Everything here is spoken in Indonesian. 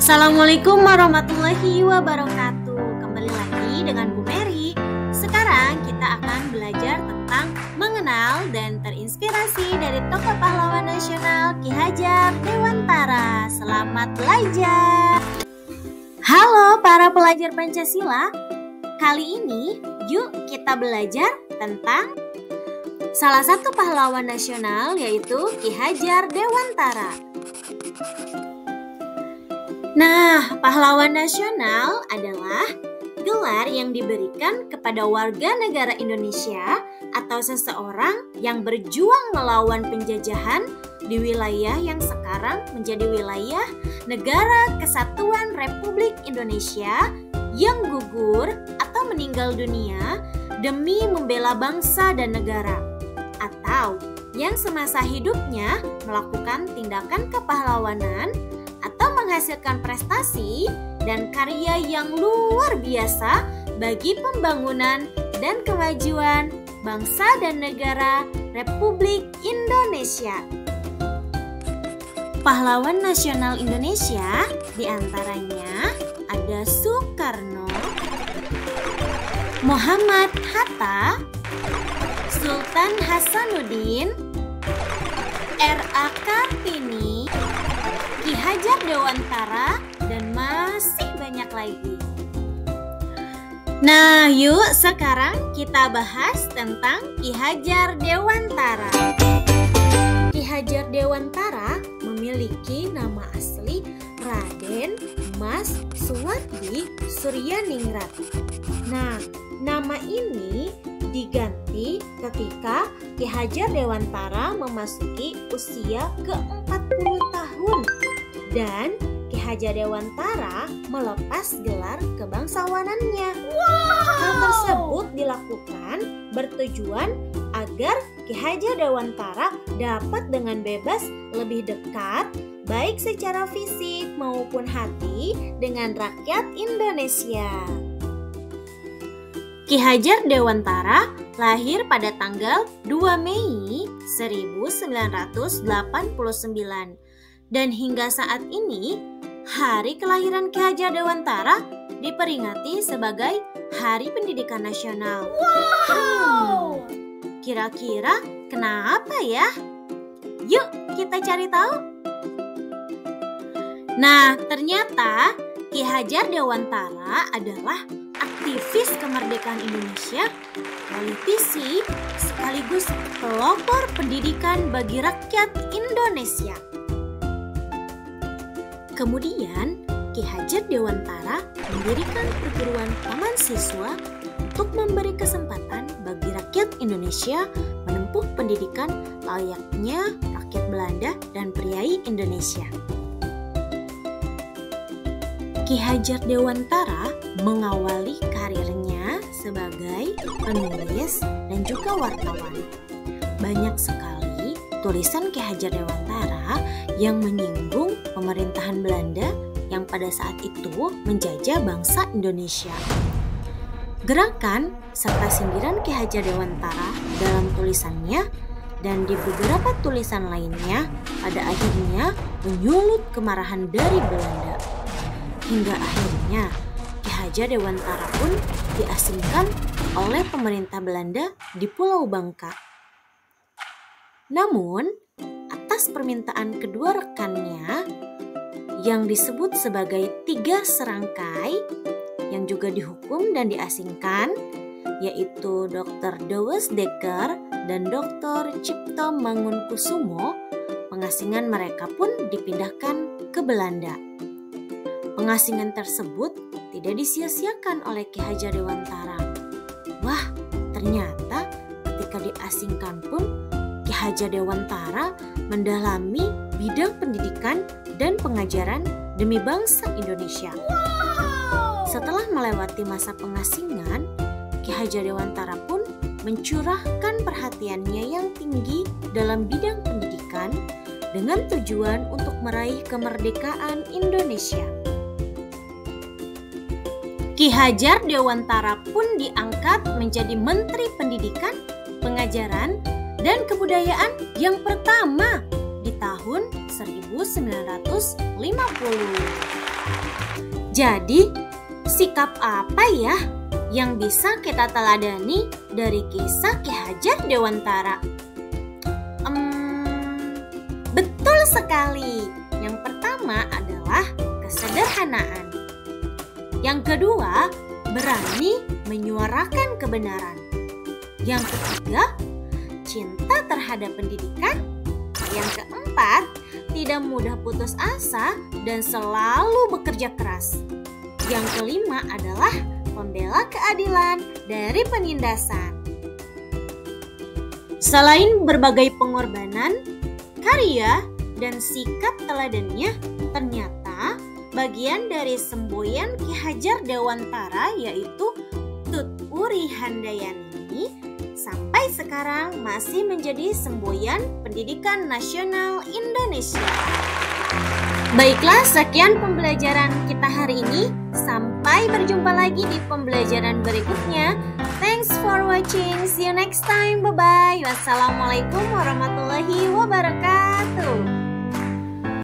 Assalamualaikum warahmatullahi wabarakatuh. Kembali lagi dengan Bu Mary. Sekarang kita akan belajar tentang mengenal dan terinspirasi dari tokoh pahlawan nasional Ki Hajar Dewantara. Selamat belajar. Halo para pelajar Pancasila. Kali ini yuk kita belajar tentang salah satu pahlawan nasional, yaitu Ki Hajar Dewantara. Nah, pahlawan nasional adalah gelar yang diberikan kepada warga negara Indonesia atau seseorang yang berjuang melawan penjajahan di wilayah yang sekarang menjadi wilayah Negara Kesatuan Republik Indonesia yang gugur atau meninggal dunia demi membela bangsa dan negara, atau yang semasa hidupnya melakukan tindakan kepahlawanan atau menghasilkan prestasi dan karya yang luar biasa bagi pembangunan dan kemajuan bangsa dan negara Republik Indonesia. Pahlawan nasional Indonesia diantaranya ada Soekarno, Muhammad Hatta, Sultan Hasanuddin, R.A. Kartini, Ki Hajar Dewantara, dan masih banyak lagi. Nah, yuk sekarang kita bahas tentang Ki Hajar Dewantara. Ki Hajar Dewantara memiliki nama asli Raden Mas Suwardi Suryaningrat. Nah, nama ini diganti ketika Ki Hajar Dewantara memasuki usia ke-40 tahun dan Ki Hajar Dewantara melepas gelar kebangsawanannya. Hal tersebut dilakukan bertujuan agar Ki Hajar Dewantara dapat dengan bebas lebih dekat baik secara fisik maupun hati dengan rakyat Indonesia. Ki Hajar Dewantara lahir pada tanggal 2 Mei 1989 dan hingga saat ini hari kelahiran Ki Hajar Dewantara diperingati sebagai Hari Pendidikan Nasional. Wow! Kira-kira kenapa ya? Yuk kita cari tahu. Nah, ternyata Ki Hajar Dewantara adalah aktivis kemerdekaan Indonesia, politisi, sekaligus pelopor pendidikan bagi rakyat Indonesia. Kemudian, Ki Hajar Dewantara mendirikan perguruan paman siswa untuk memberi kesempatan bagi rakyat Indonesia menempuh pendidikan layaknya rakyat Belanda dan priai Indonesia. Ki Hajar Dewantara mengawali karirnya sebagai penulis dan juga wartawan. Banyak sekali tulisan Ki Hajar Dewantara yang menyinggung pemerintahan Belanda yang pada saat itu menjajah bangsa Indonesia. Gerakan serta sindiran Ki Hajar Dewantara dalam tulisannya dan di beberapa tulisan lainnya pada akhirnya menyulut kemarahan dari Belanda. Hingga akhirnya Ki Hajar Dewantara pun diasingkan oleh pemerintah Belanda di Pulau Bangka. Namun, atas permintaan kedua rekannya yang disebut sebagai 3 serangkai yang juga dihukum dan diasingkan, yaitu Dr. Douwes Dekker dan Dr. Cipto Mangunkusumo, pengasingan mereka pun dipindahkan ke Belanda. Pengasingan tersebut tidak disia-siakan oleh Ki Hajar Dewantara. Wah, ternyata ketika diasingkan pun Ki Hajar Dewantara mendalami bidang pendidikan dan pengajaran demi bangsa Indonesia. Wow! Setelah melewati masa pengasingan, Ki Hajar Dewantara pun mencurahkan perhatiannya yang tinggi dalam bidang pendidikan dengan tujuan untuk meraih kemerdekaan Indonesia. Ki Hajar Dewantara pun diangkat menjadi Menteri Pendidikan, Pengajaran, dan Kebudayaan yang pertama di tahun 1950. Jadi, sikap apa ya yang bisa kita teladani dari kisah Ki Hajar Dewantara? Betul sekali. Yang pertama adalah kesederhanaan. Yang kedua, berani menyuarakan kebenaran. Yang ketiga, cinta terhadap pendidikan. Yang keempat, tidak mudah putus asa dan selalu bekerja keras. Yang kelima adalah pembela keadilan dari penindasan. Selain berbagai pengorbanan, karya dan sikap teladannya, ternyata bagian dari semboyan Ki Hajar Dewantara yaitu Tut Wuri Handayani sampai sekarang masih menjadi semboyan pendidikan nasional Indonesia. Baiklah, sekian pembelajaran kita hari ini. Sampai berjumpa lagi di pembelajaran berikutnya. Thanks for watching. See you next time. Bye-bye. Wassalamualaikum warahmatullahi wabarakatuh.